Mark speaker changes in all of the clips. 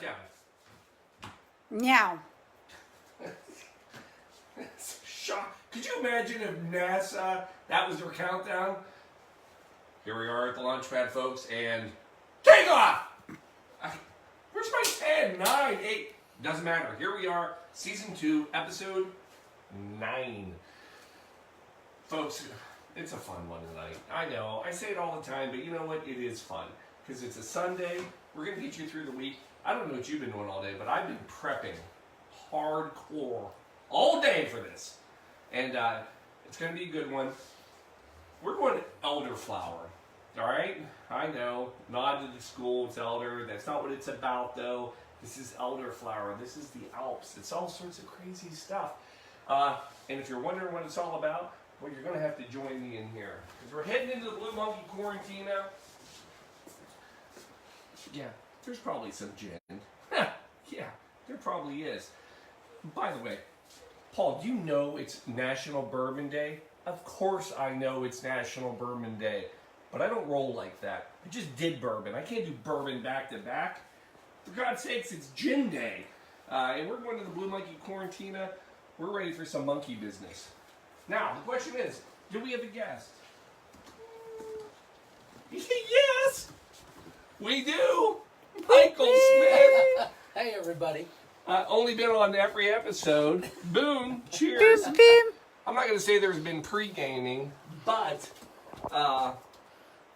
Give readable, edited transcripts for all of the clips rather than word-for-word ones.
Speaker 1: countdown.
Speaker 2: Meow.
Speaker 1: Shock. Could you imagine if NASA, that was their countdown? Here we are at the launch pad, folks, and take off! Where's my 10, 9, 8? Doesn't matter. Here we are, season 2, episode 9. Folks, it's a fun one tonight. I know, I say it all the time, but you know what? It is fun. Because it's a Sunday. We're going to get you through the week. I don't know what you've been doing all day, but I've been prepping hardcore all day for this. And it's going to be a good one. We're going elderflower. All right? I know. Nod to the school. It's elder. That's not what it's about, though. This is elderflower. This is the Alps. It's all sorts of crazy stuff. And if you're wondering what it's all about, well, you're going to have to join me in here. Because we're heading into the Blue Monkey Quarantine now. Yeah, there's probably some gin. Yeah, there probably is. By the way, Paul, do you know it's National Bourbon Day? Of course I know it's National Bourbon Day, but I don't roll like that. I just did bourbon. I can't do bourbon back to back. For God's sakes, it's gin day. And we're going to the Blue Monkey Quarantina. We're ready for some monkey business. Now, the question is, do we have a guest? Yes! We do! Michael Smith!
Speaker 3: Hey, everybody.
Speaker 1: Only been on every episode. Boom! Cheers!
Speaker 2: Boom, boom.
Speaker 1: I'm not going to say there's been pre-gaming, but how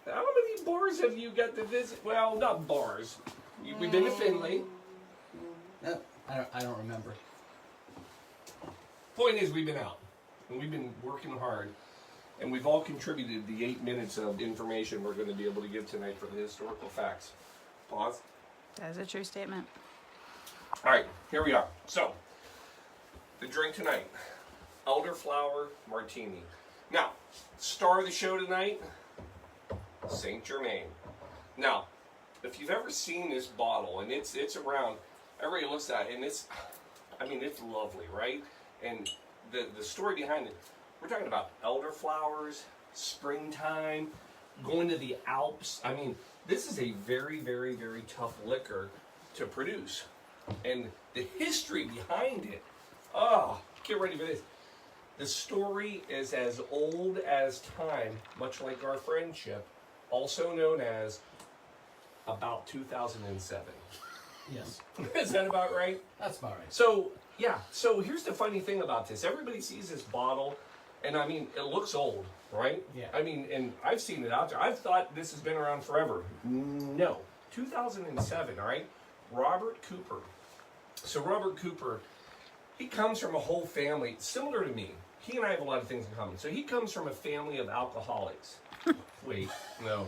Speaker 1: many bars have you got to visit? Well, not bars. We've been to Finley.
Speaker 3: No, I don't remember.
Speaker 1: Point is, we've been out. And we've been working hard. And we've all contributed the 8 minutes of information we're going to be able to give tonight for the historical facts. Pause.
Speaker 2: That is a true statement.
Speaker 1: All right, here we are. So, the drink tonight, Elderflower Martini. Now, star of the show tonight, Saint Germain. Now, if you've ever seen this bottle, and it's around, everybody looks at it, and it's lovely, right? And the story behind it, we're talking about elderflowers, springtime, going to the Alps. I mean, this is a very, very, very tough liquor to produce. And the history behind it, oh, get ready for this. The story is as old as time, much like our friendship, also known as about 2007.
Speaker 3: Yes.
Speaker 1: Is that about right?
Speaker 3: That's about right.
Speaker 1: So, yeah, so here's the funny thing about this. Everybody sees this bottle, and I mean, it looks old, right?
Speaker 3: Yeah.
Speaker 1: I mean, and I've seen it out there. I've thought this has been around forever. No. 2007, all right? Robert Cooper. So Robert Cooper, he comes from a whole family, similar to me. He and I have a lot of things in common. So he comes from a family of alcoholics. Wait, no.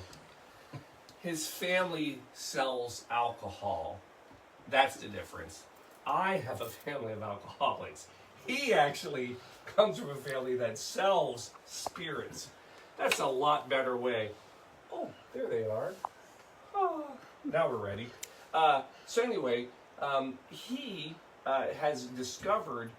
Speaker 1: His family sells alcohol. That's the difference. I have a family of alcoholics. He actually comes from a family that sells spirits. That's a lot better way. Oh, there they are. Oh, now we're ready. So anyway, he has discovered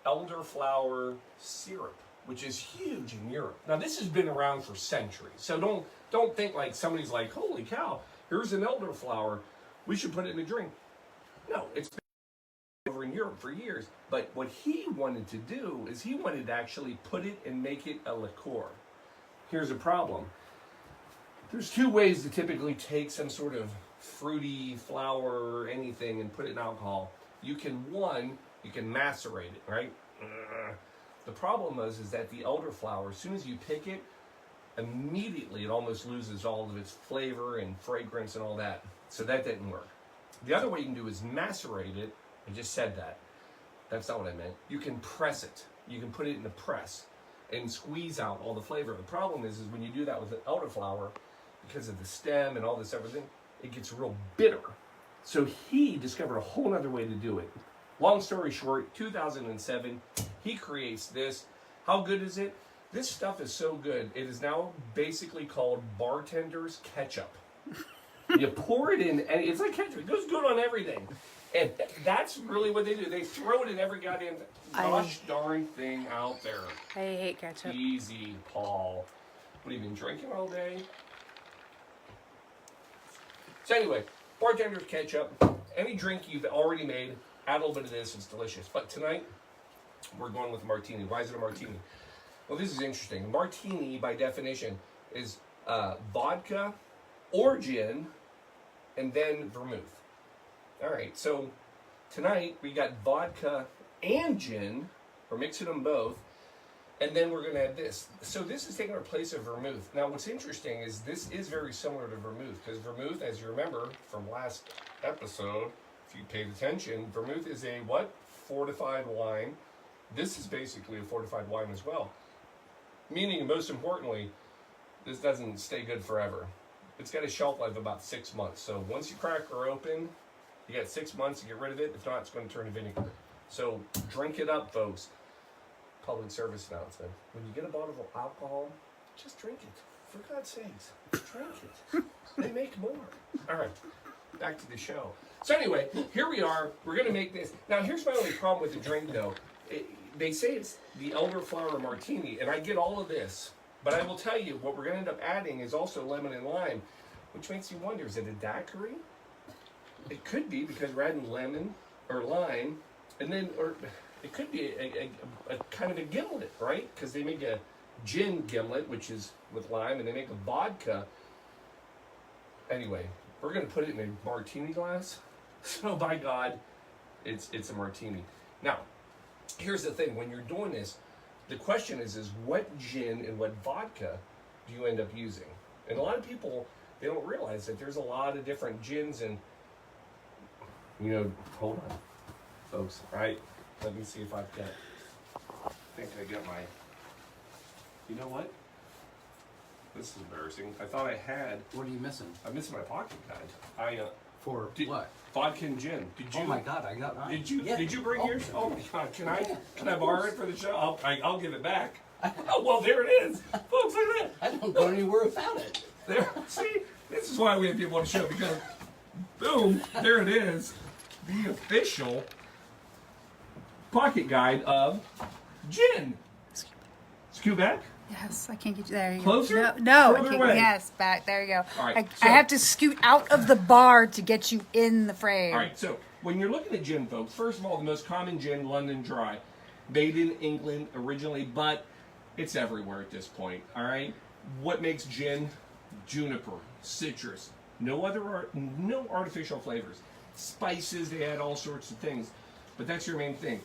Speaker 1: elderflower syrup, which is huge in Europe. Now this has been around for centuries, so don't think like somebody's like, holy cow, here's an elderflower, we should put it in a drink. No, it's been over in Europe for years. But what he wanted to do is he wanted to actually put it and make it a liqueur. Here's a problem. There's two ways to typically take some sort of fruity flower or anything and put it in alcohol. You can macerate it, right? The problem is that the elderflower, as soon as you pick it, immediately it almost loses all of its flavor and fragrance and all that. So that didn't work. The other way you can do is macerate it. I just said that. That's not what I meant. You can press it. You can put it in a press and squeeze out all the flavor. The problem is when you do that with the elderflower, because of the stem and all this everything, it gets real bitter. So he discovered a whole other way to do it. Long story short, 2007, he creates this. How good is it? This stuff is so good, it is now basically called bartender's ketchup. You pour it in, and it's like ketchup. It goes good on everything. And that's really what they do. They throw it in every goddamn gosh darn thing out there.
Speaker 2: I hate ketchup.
Speaker 1: Easy, Paul. What have you been drinking all day? So anyway, bartender's ketchup, any drink you've already made, add a little bit of this, it's delicious. But tonight, we're going with a martini. Why is it a martini? Well, this is interesting. Martini, by definition, is vodka or gin, and then vermouth. All right, so tonight we got vodka and gin. We're mixing them both, and then we're going to add this. So this is taking our place of vermouth. Now, what's interesting is this is very similar to vermouth, because vermouth, as you remember from last episode, if you paid attention, vermouth is a what? Fortified wine. This is basically a fortified wine as well. Meaning, most importantly, this doesn't stay good forever. It's got a shelf life of about 6 months. So once you crack her open, you got 6 months to get rid of it. If not, it's going to turn to vinegar. So drink it up, folks. Public service announcement. When you get a bottle of alcohol, just drink it. For God's sakes, drink it. They make more. All right, back to the show. So anyway, here we are. We're going to make this. Now, here's my only problem with the drink, though. They say it's the Elderflower Martini, and I get all of this. But I will tell you, what we're going to end up adding is also lemon and lime, which makes you wonder, is it a daiquiri? It could be, because we're adding lemon or lime, and then, or it could be a kind of a gimlet, right? Because they make a gin gimlet, which is with lime, and they make a vodka. Anyway, we're going to put it in a martini glass. So by God, it's a martini. Now, here's the thing. When you're doing this, the question is what gin and what vodka do you end up using? And a lot of people, they don't realize that there's a lot of different gins and, hold on, folks. All right, let me see if I've got, I think I got my, you know what? This is embarrassing. I thought I had.
Speaker 3: What are you missing?
Speaker 1: I'm missing my pocket guide.
Speaker 3: For what?
Speaker 1: Vodka and gin. Did you?
Speaker 3: Oh my God, I got mine.
Speaker 1: Did you?
Speaker 3: Yeah.
Speaker 1: Did you bring yours? Oh my God! Can I borrow it for the show? I'll give it back.
Speaker 3: I-
Speaker 1: Oh well, there it is, folks. Look at that.
Speaker 3: I don't go anywhere without it.
Speaker 1: There. See, this is why we have people on the show, because boom, there it is, the official pocket guide of gin. Scoot back.
Speaker 2: Yes, I can't get you there. You
Speaker 1: Closer?
Speaker 2: Go. No, I
Speaker 1: Further
Speaker 2: can't.
Speaker 1: away.
Speaker 2: Yes, back. There you go.
Speaker 1: All right,
Speaker 2: I
Speaker 1: so-
Speaker 2: have to scoot out of the bar to get you in the frame.
Speaker 1: All right, so when you're looking at gin, folks, first of all, the most common gin, London Dry, made in England originally, but it's everywhere at this point. All right, what makes gin? Juniper, citrus, no artificial flavors, spices. They add all sorts of things, but that's your main thing.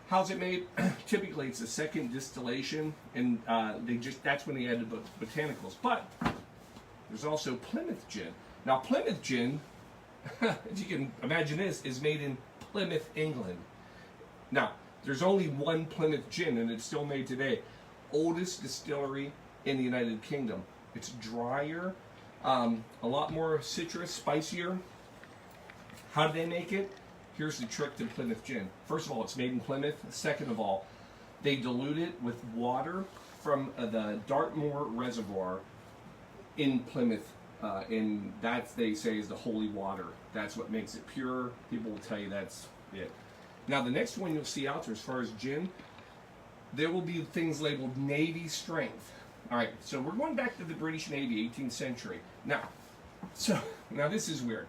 Speaker 1: How's it made? Typically, it's a second distillation, and that's when they add the botanicals. But there's also Plymouth gin. Now, Plymouth gin, as you can imagine, this is made in Plymouth, England. Now, there's only one Plymouth gin, and it's still made today. Oldest distillery in the United Kingdom. It's drier, a lot more citrus, spicier. How do they make it? Here's the trick to Plymouth gin. First of all, it's made in Plymouth. Second of all, they dilute it with water from the Dartmoor Reservoir in Plymouth, and that, they say, is the holy water. That's what makes it pure. People will tell you that's it. Now, the next one you'll see out there as far as gin, there will be things labeled Navy strength. All right, so we're going back to the British Navy, 18th century. Now this is weird.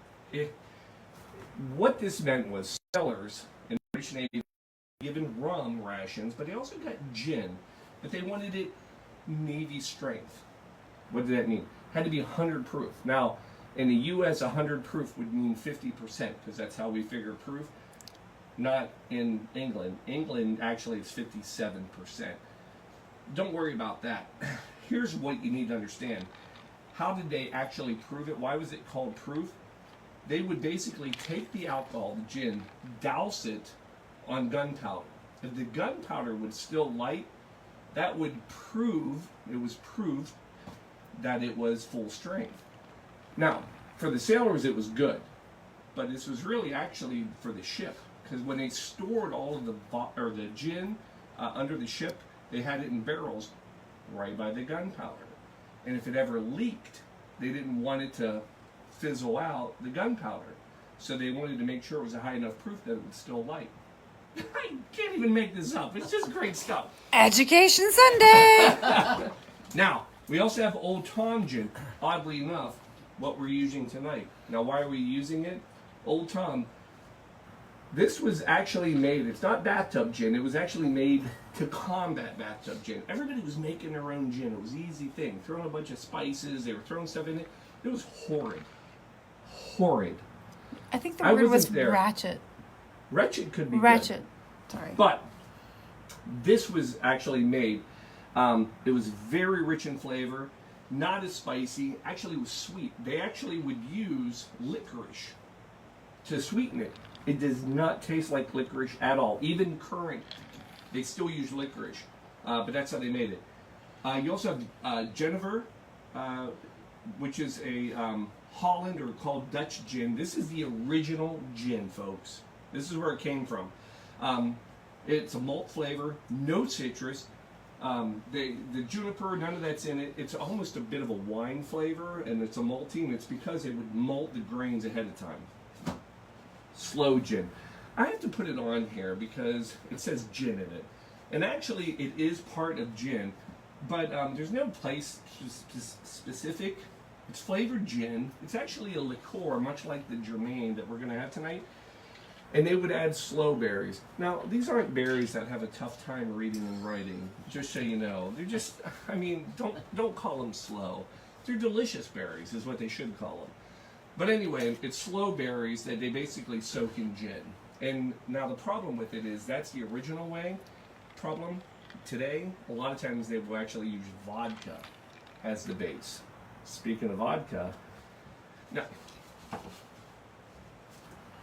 Speaker 1: What this meant was sailors in the British Navy given rum rations, but they also got gin, but they wanted it Navy strength. What did that mean? Had to be 100 proof. Now, in the U.S., 100 proof would mean 50%, because that's how we figure proof. Not in England. England, actually, it's 57%. Don't worry about that. Here's what you need to understand. How did they actually prove it? Why was it called proof? They would basically take the alcohol, the gin, douse it on gunpowder. If the gunpowder would still light, that would prove, it was proved that it was full strength. Now, for the sailors, it was good, but this was really actually for the ship, because when they stored all of the gin under the ship, they had it in barrels right by the gunpowder. And if it ever leaked, they didn't want it to fizzle out the gunpowder. So they wanted to make sure it was a high enough proof that it would still light. I can't even make this up. It's just great stuff.
Speaker 2: Education Sunday.
Speaker 1: Now, we also have Old Tom gin. Oddly enough, what we're using tonight. Now, why are we using it? Old Tom, This was actually made, it's not bathtub gin, it was actually made to combat bathtub gin. Everybody was making their own gin. It was an easy thing. Throwing a bunch of spices, they were throwing stuff in it. It was horrid. Horrid.
Speaker 2: I think the
Speaker 1: I
Speaker 2: word was
Speaker 1: wasn't there.
Speaker 2: ratchet.
Speaker 1: Wretched could be
Speaker 2: Ratchet.
Speaker 1: good.
Speaker 2: Sorry.
Speaker 1: But this was actually made, it was very rich in flavor, not as spicy, actually it was sweet. They actually would use licorice to sweeten it. It does not taste like licorice at all. Even current, they still use licorice, but that's how they made it. You also have Genever, which is a Holland or called Dutch gin. This is the original gin, folks. This is where it came from. It's a malt flavor, no citrus. The juniper, none of that's in it. It's almost a bit of a wine flavor, and it's a malty, and it's because it would malt the grains ahead of time. Slow gin. I have to put it on here because it says gin in it. And actually, it is part of gin, but there's no place specific. It's flavored gin. It's actually a liqueur, much like the Germain that we're going to have tonight. And they would add sloe berries. Now, these aren't berries that have a tough time reading and writing, just so you know. They're just, I mean, don't call them slow. They're delicious berries, is what they should call them. But anyway, it's sloe berries that they basically soak in gin. And now the problem with it is that's the original way. Problem today, a lot of times they will actually use vodka as the base. Speaking of vodka, now,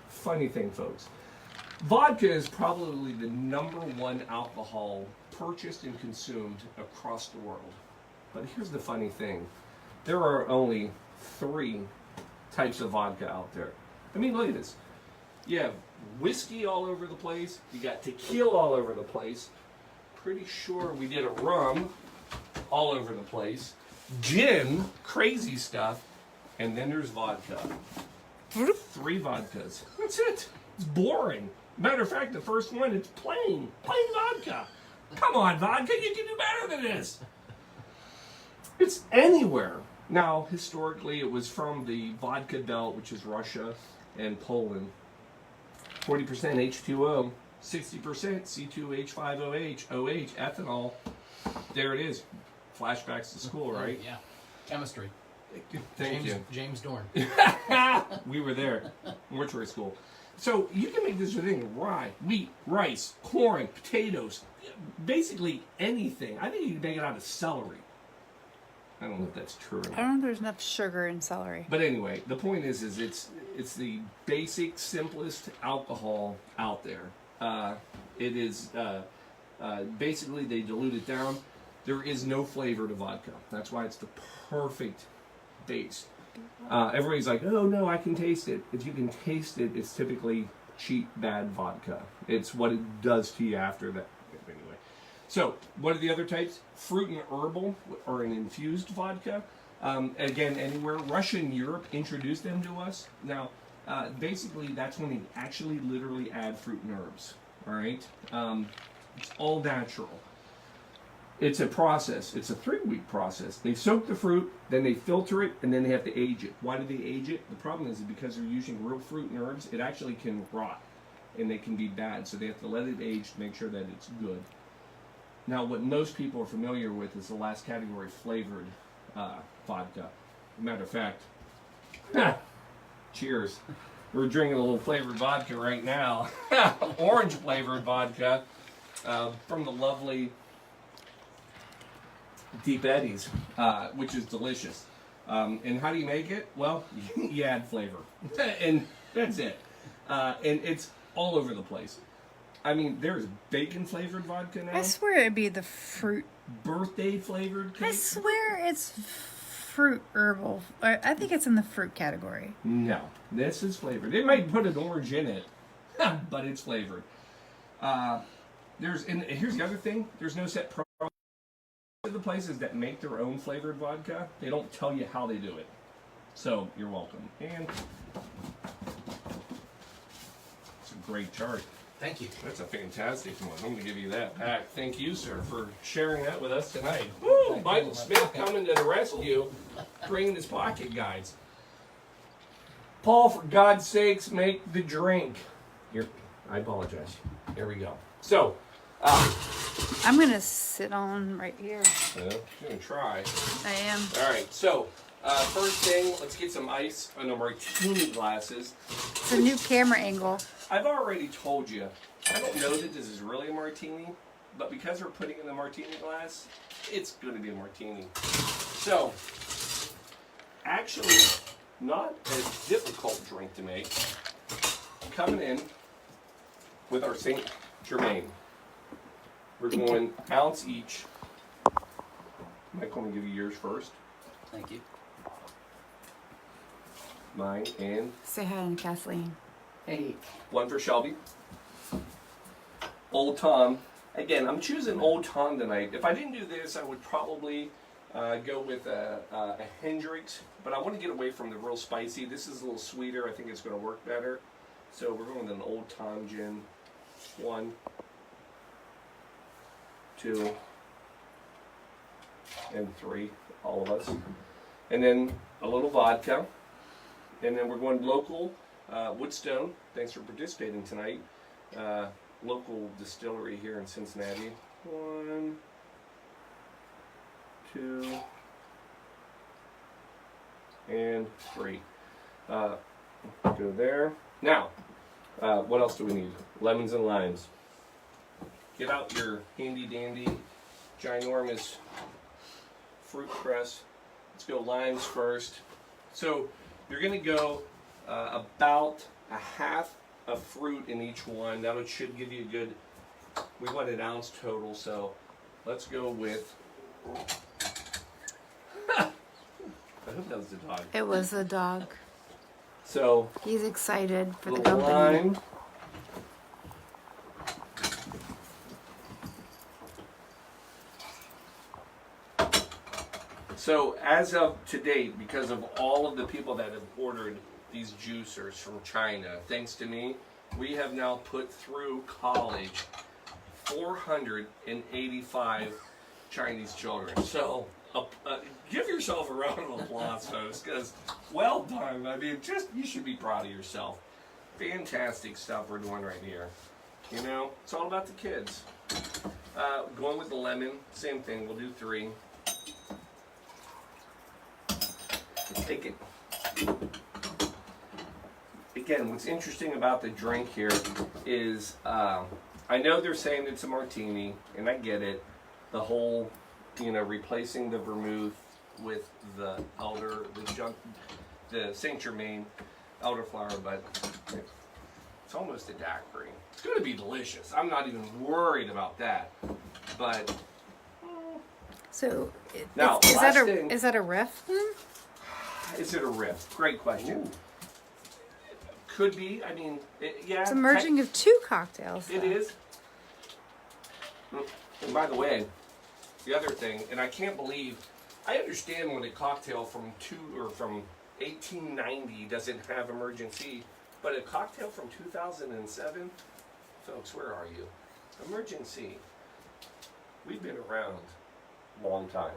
Speaker 1: funny thing, folks, vodka is probably the #1 alcohol purchased and consumed across the world. But here's the funny thing. There are only 3 types of vodka out there. I mean, look at this. You have whiskey all over the place. You got tequila all over the place. Pretty sure we did a rum all over the place. Gin, crazy stuff. And then there's vodka. 3 vodkas. That's it. It's boring. Matter of fact, the first one, it's plain vodka. Come on, vodka, you can do better than this. It's anywhere. Now, historically, it was from the vodka belt, which is Russia and Poland. 40% H2O, 60% C2H5OH, OH, ethanol. There it is. Flashbacks to school, right?
Speaker 3: Yeah. Chemistry.
Speaker 1: Thank you.
Speaker 3: James Dorn.
Speaker 1: We were there. Mortuary school. So you can make this with anything. Rye, wheat, rice, corn, potatoes. Basically anything. I think you can make it out of celery. I don't know if that's true or
Speaker 2: I
Speaker 1: not.
Speaker 2: don't know if there's enough sugar in celery.
Speaker 1: But anyway, the point is it's the basic, simplest alcohol out there. It is basically they dilute it down. There is no flavor to vodka. That's why it's the perfect base. Everybody's like, oh no, I can taste it. If you can taste it, it's typically cheap, bad vodka. It's what it does to you after that. Anyway, so what are the other types? Fruit and herbal, or an infused vodka. Again, anywhere. Russia and Europe introduced them to us. Now, basically, that's when they actually literally add fruit and herbs. All right, it's all natural. It's a process. It's a 3-week process. They soak the fruit, then they filter it, and then they have to age it. Why do they age it? The problem is because they're using real fruit and herbs, it actually can rot, and they can be bad. So they have to let it age to make sure that it's good. Now, what most people are familiar with is the last category, flavored vodka. Matter of fact, cheers. We're drinking a little flavored vodka right now. Orange flavored vodka from the lovely Deep Eddies, which is delicious. And how do you make it? Well, you add flavor. And that's it. And it's all over the place. I mean, there's bacon flavored vodka now.
Speaker 2: I swear it'd be the fruit.
Speaker 1: Birthday flavored cake.
Speaker 2: I swear it's fruit herbal. I think it's in the fruit category.
Speaker 1: No, this is flavored. They might put an orange in it, but it's flavored. And here's the other thing. There's no set process. The places that make their own flavored vodka, they don't tell you how they do it. So you're welcome. And it's a great chart.
Speaker 3: Thank you.
Speaker 1: That's a fantastic one. I'm going to give you that back. Thank you, sir, for sharing that with us tonight. Woo! Michael Smith coming to the rescue, bringing his pocket guides. Paul, for God's sakes, make the drink. Here, I apologize. Here we go. So,
Speaker 2: I'm gonna sit on right here.
Speaker 1: I'm gonna try.
Speaker 2: I am.
Speaker 1: All right. So, first thing, let's get some ice on the martini glasses.
Speaker 2: It's a new camera angle.
Speaker 1: I've already told you, I don't know that this is really a martini, but because we're putting it in the martini glass, it's going to be a martini. So, actually, not a difficult drink to make. Coming in with our Saint Germain. We're going ounce each. Mike, let me give you yours first.
Speaker 3: Thank you.
Speaker 1: Mine and
Speaker 2: Say hi to Kathleen.
Speaker 3: Hey.
Speaker 1: one for Shelby. Old Tom. Again, I'm choosing Old Tom tonight. If I didn't do this, I would probably go with a Hendrix, but I want to get away from the real spicy. This is a little sweeter. I think it's going to work better. So we're going with an Old Tom gin. 1, 2, and 3, all of us. And then a little vodka. And then we're going local, Woodstone. Thanks for participating tonight. Local distillery here in Cincinnati. 1, 2, and 3. Go there. Now, what else do we need? Lemons and limes. Get out your handy dandy, ginormous fruit press. Let's go limes first. So you're going to go about a half a fruit in each one. That should give you a good, we want an ounce total, so let's go with, I hope that was the dog.
Speaker 2: It was the dog.
Speaker 1: So,
Speaker 2: He's excited for the
Speaker 1: little
Speaker 2: company.
Speaker 1: lime. So as of today, because of all of the people that have ordered these juicers from China, thanks to me, we have now put through college 485 Chinese children. So give yourself a round of applause, folks, because well done. I mean, you should be proud of yourself. Fantastic stuff we're doing right here. You know, it's all about the kids. Going with the lemon, same thing. We'll do 3. Again, what's interesting about the drink here is I know they're saying it's a martini, and I get it. The whole, replacing the vermouth with the the Saint Germain elderflower, but it's almost a daiquiri. It's going to be delicious. I'm not even worried about that. But
Speaker 2: So,
Speaker 1: now,
Speaker 2: is
Speaker 1: last
Speaker 2: that
Speaker 1: thing,
Speaker 2: is that a riff then?
Speaker 1: is it a riff? Great question. Could be. I mean, yeah.
Speaker 2: It's a merging of 2 cocktails.
Speaker 1: It
Speaker 2: though.
Speaker 1: is. And by the way, the other thing, and I can't believe, I understand when a cocktail from 1890 doesn't have emergency, but a cocktail from 2007, folks, where are you? Emergency. We've been around a long time,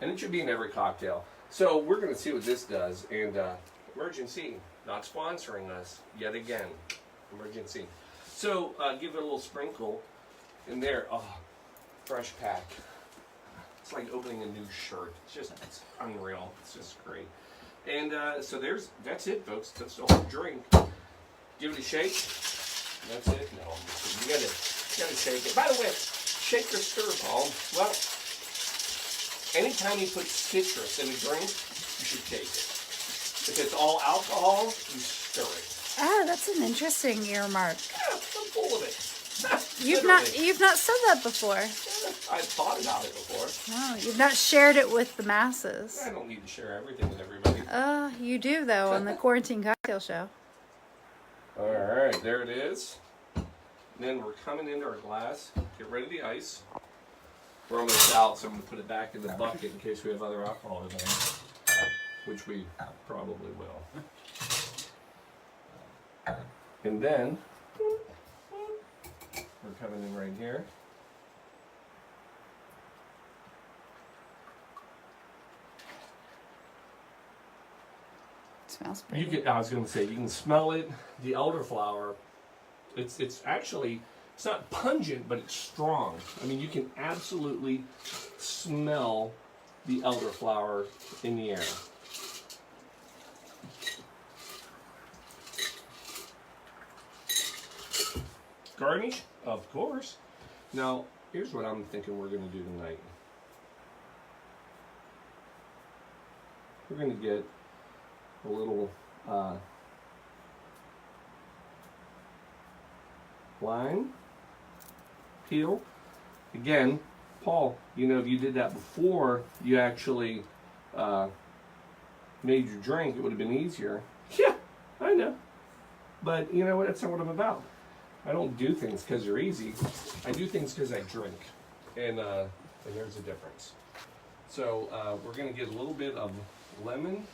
Speaker 1: and it should be in every cocktail. So we're going to see what this does, and emergency, not sponsoring us yet again. Emergency. So give it a little sprinkle in there. Oh, fresh pack. It's like opening a new shirt. It's unreal. It's just great. And so that's it, folks. That's the whole drink. Give it a shake. That's it. No, you gotta shake it. By the way, shake or stir, Paul. Well, anytime you put citrus in a drink, you should shake it. If it's all alcohol, you stir it.
Speaker 2: Ah, that's an interesting earmark.
Speaker 1: Yeah, I'm full of it.
Speaker 2: You've not said that before.
Speaker 1: I've thought about it before.
Speaker 2: No, you've not shared it with the masses.
Speaker 1: I don't need to share everything with everybody.
Speaker 2: You do though on the Quarantine Cocktail Show.
Speaker 1: All right, there it is. And then we're coming into our glass. Get rid of the ice. We're almost out, so I'm going to put it back in the bucket in case we have other alcohol in there, which we probably will. And then we're coming in right here.
Speaker 2: Smells pretty.
Speaker 1: I was going to say, you can smell it. The elderflower It's actually, it's not pungent, but it's strong. I mean, you can absolutely smell the elderflower in the air. Garnish, of course. Now, here's what I'm thinking we're going to do tonight. We're going to get a little lime peel. Again, Paul, you know, if you did that before you actually made your drink, it would have been easier. Yeah, I know. But you know what? That's not what I'm about. I don't do things because they're easy. I do things because I drink. And there's a difference. So we're going to get a little bit of lemon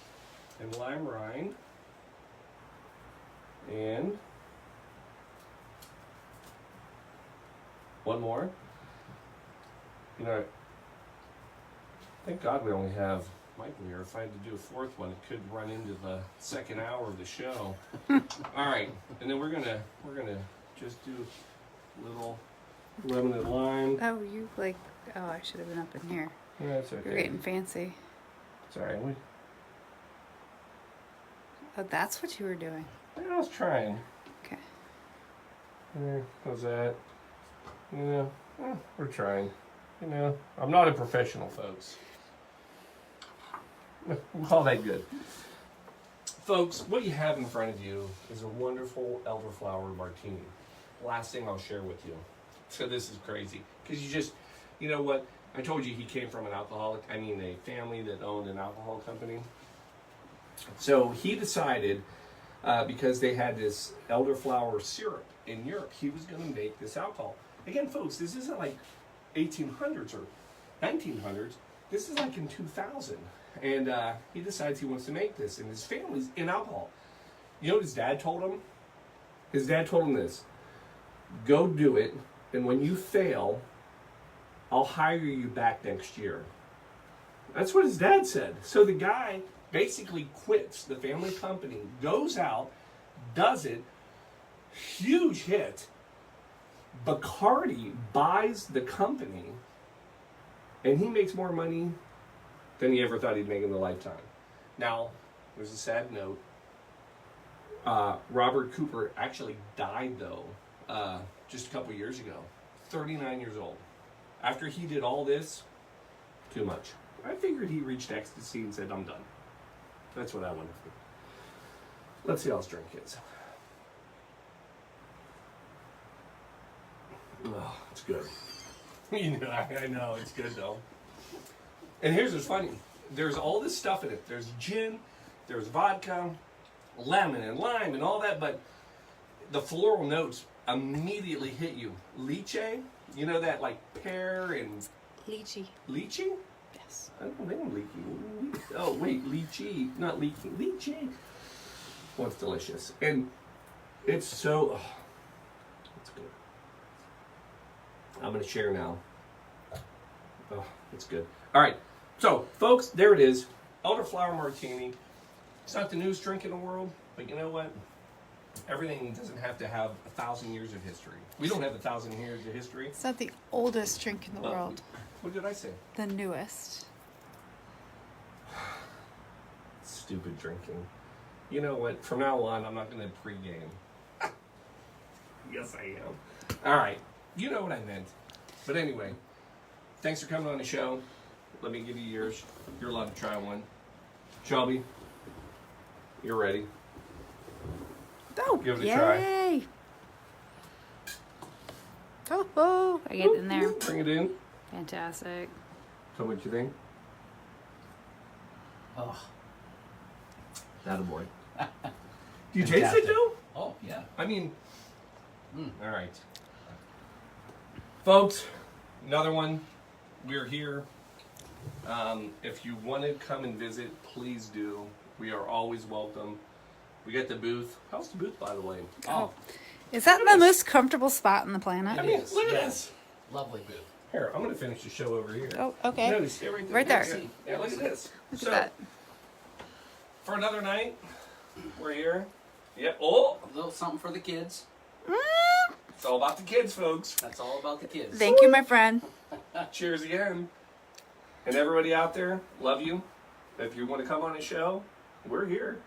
Speaker 1: and lime rind. And one more. You know, thank God we only have Michael here. If I had to do a fourth one, it could run into the second hour of the show. All right, and then we're gonna just do a little lemon and lime.
Speaker 2: Oh, you like? Oh, I should have been up in here.
Speaker 1: Yeah, that's okay.
Speaker 2: You're getting fancy.
Speaker 1: Sorry,
Speaker 2: Oh, that's what you were doing.
Speaker 1: I was trying.
Speaker 2: Okay.
Speaker 1: How's that? You know, we're trying. You know, I'm not a professional, folks. We'll call that good. Folks, what you have in front of you is a wonderful elderflower martini. Last thing I'll share with you. So this is crazy. Because you know what? I told you he came from a family that owned an alcohol company. So he decided, because they had this elderflower syrup in Europe, he was going to make this alcohol. Again, folks, this isn't like 1800s or 1900s. This is like in 2000. And he decides he wants to make this, and his family's in alcohol. You know what his dad told him? His dad told him this: go do it, and when you fail, I'll hire you back next year. That's what his dad said. So the guy basically quits the family company, goes out, does it, huge hit. Bacardi buys the company, and he makes more money than he ever thought he'd make in a lifetime. Now, there's a sad note. Robert Cooper actually died, though, just a couple years ago. 39 years old. After he did all this, too much. I figured he reached ecstasy and said, I'm done. That's what I wanted to do. Let's see how his drink is. Oh, it's good. You know, I know, it's good, though. And here's what's funny. There's all this stuff in it. There's gin, there's vodka, lemon and lime and all that, but the floral notes immediately hit you. Lychee, you know that like pear and...
Speaker 2: Lychee.
Speaker 1: Lychee?
Speaker 2: Yes.
Speaker 1: I don't think I'm leaky. Oh, wait, lychee, not leaky. Lychee. Well, it's delicious. And it's so... Oh, it's good. I'm going to share now. Oh, it's good. All right. So, folks, there it is. Elderflower Martini. It's not the newest drink in the world, but you know what? Everything doesn't have to have 1,000 years of history. We don't have 1,000 years of history.
Speaker 2: It's not the oldest drink in the world.
Speaker 1: What did I say?
Speaker 2: The newest.
Speaker 1: Stupid drinking. You know what? From now on, I'm not going to pregame. Yes, I am. All right. You know what I meant. But anyway, thanks for coming on the show. Let me give you yours. You're allowed to try one. Shelby, you're ready.
Speaker 2: Oh,
Speaker 1: Give it a
Speaker 2: yay.
Speaker 1: try.
Speaker 2: Oh, I get in there.
Speaker 1: Bring it in.
Speaker 2: Fantastic.
Speaker 1: So what you think?
Speaker 3: Oh,
Speaker 1: Attaboy. Do you taste it, though?
Speaker 3: oh yeah.
Speaker 1: I mean, all right. Folks, another one. We're here. If you want to come and visit, please do. We are always welcome. We got the booth. How's the booth, by the way?
Speaker 3: Oh,
Speaker 2: Is that the most comfortable spot on the planet?
Speaker 1: I mean, look at this.
Speaker 3: lovely booth.
Speaker 1: Here, I'm going to finish the show over here.
Speaker 2: Oh, okay.
Speaker 1: No, stay right there.
Speaker 2: Right there.
Speaker 1: Yeah, look at this.
Speaker 2: Look
Speaker 1: So,
Speaker 2: at that.
Speaker 1: for another night, we're here. Yeah. Oh,
Speaker 3: A little something for the kids.
Speaker 1: It's all about the kids, folks.
Speaker 3: That's all about the kids.
Speaker 2: Thank you, my friend.
Speaker 1: Cheers again. And everybody out there, love you. If you want to come on a show, we're here.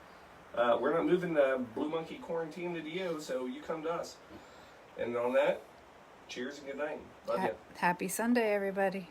Speaker 1: We're not moving the Blue Monkey Quarantine to you, so you come to us. And on that, cheers and good night. Love you.
Speaker 2: Happy Sunday, everybody.